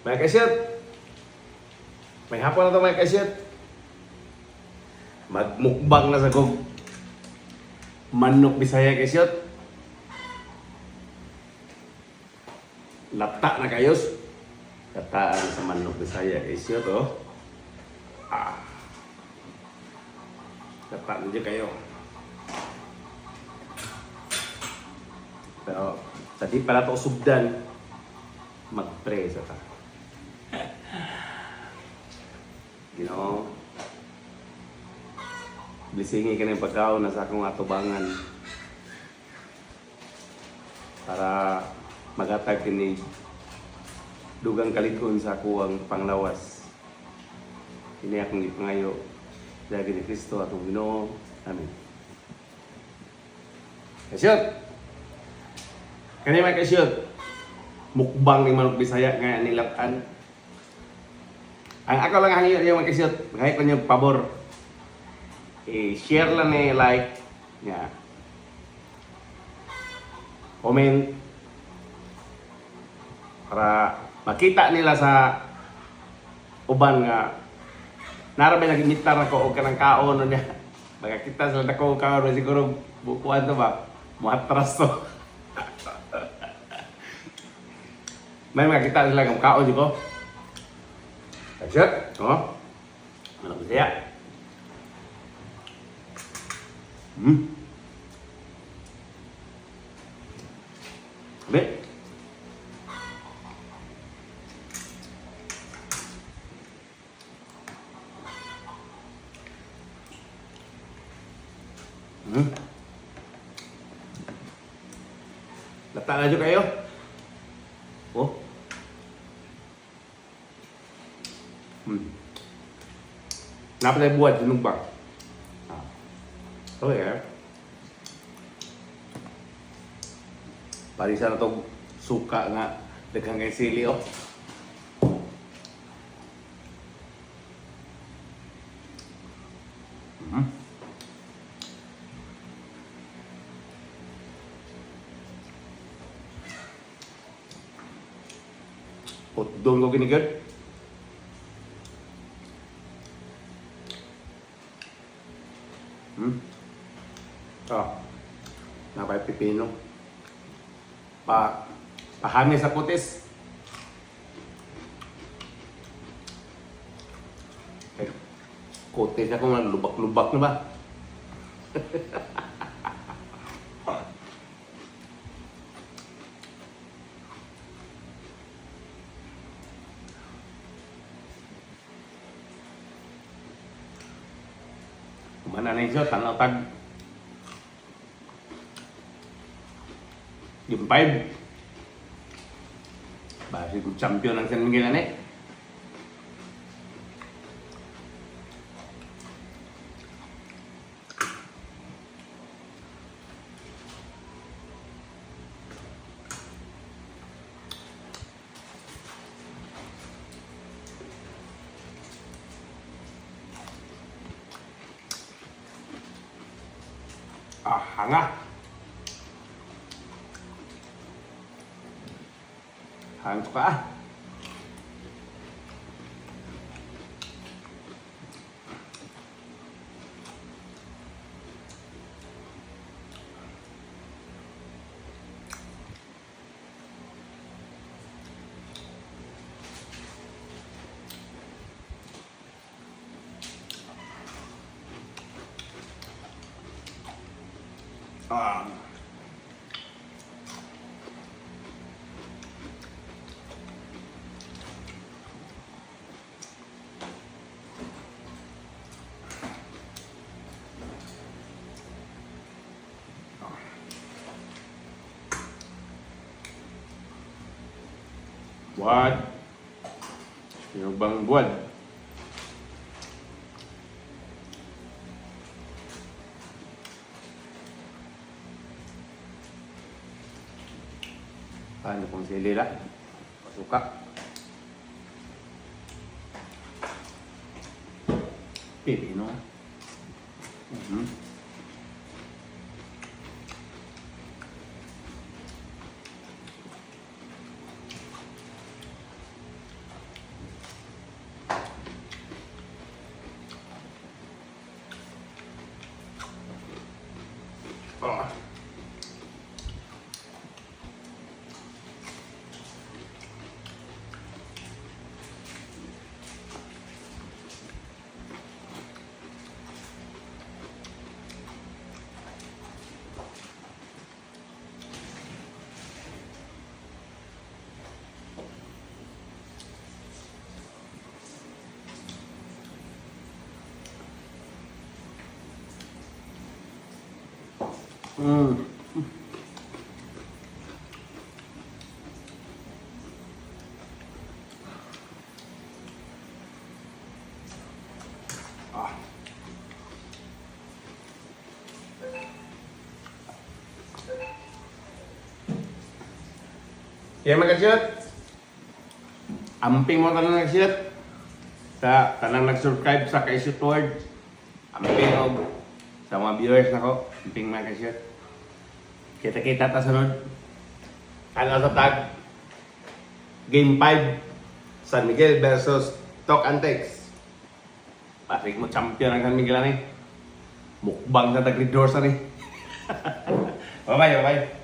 Mga kasyot, may hapon na ito mga kasyot. Magmukbang na sa kog manok Bisaya kasyot. Lata na kayos. Kataan sa manok Bisaya kasyot oh. Lata na dyan kayo. Pero sa di pala ito subdan, mag-pray sa ta. Ginoo, blisingi ka ng pagkaon na sa akong atubangan para magatag kini dugang kalikon sa kuwang panglawas. Ini akong ipangayo dahil ni Kristo atong Ginoo. Amen. Kasyot! Kani mga kasyot, mukbang ni manok Bisaya nga nilatan. Ang ako lang hangyo yung mga kasyot, kahit ko nyo pabor, i-share lang ni like, yeah. Comment, para makita nila sa uban nga narabay nag-imitar ako o kanang kaon niya. Magkakita sila na ko kaon, siguro bukuan to ba? Muatras to. May makita sila ng kaon ko. Kasyot, oh. Manok Bisaya. Be. Lata aja kayo. Oh. Napa tayo buhat yung ba? Okay. Parisa na itong suka nga daghang kay sili oh. Doon ko ginigad. Napay pipino. Pahami sa putis. Kutis ako man, lubak-lubak na ba? Mana na siya, tanaw tag yung 5 basi kong champion ang San Miguel ane. Hanga. Hang pa. Buwan. Yung bang buwan. Paano kung sili lang? Pasuka. Pipino. Oh. Mm. Ah. Ya mga kasiyot, amping mo tanang nag-shot sa tanang nag-subscribe sa Kaisut World. Amping og sa mga viewers nako, amping mga kasiyot. Kita-kita ta sunod. Ano sa tag? Game 5 San Miguel versus Tok Antex. Pasig mo champion ang San Miguel ani. Mukbang sa tag-lead doors ani. Bye-bye, bye-bye.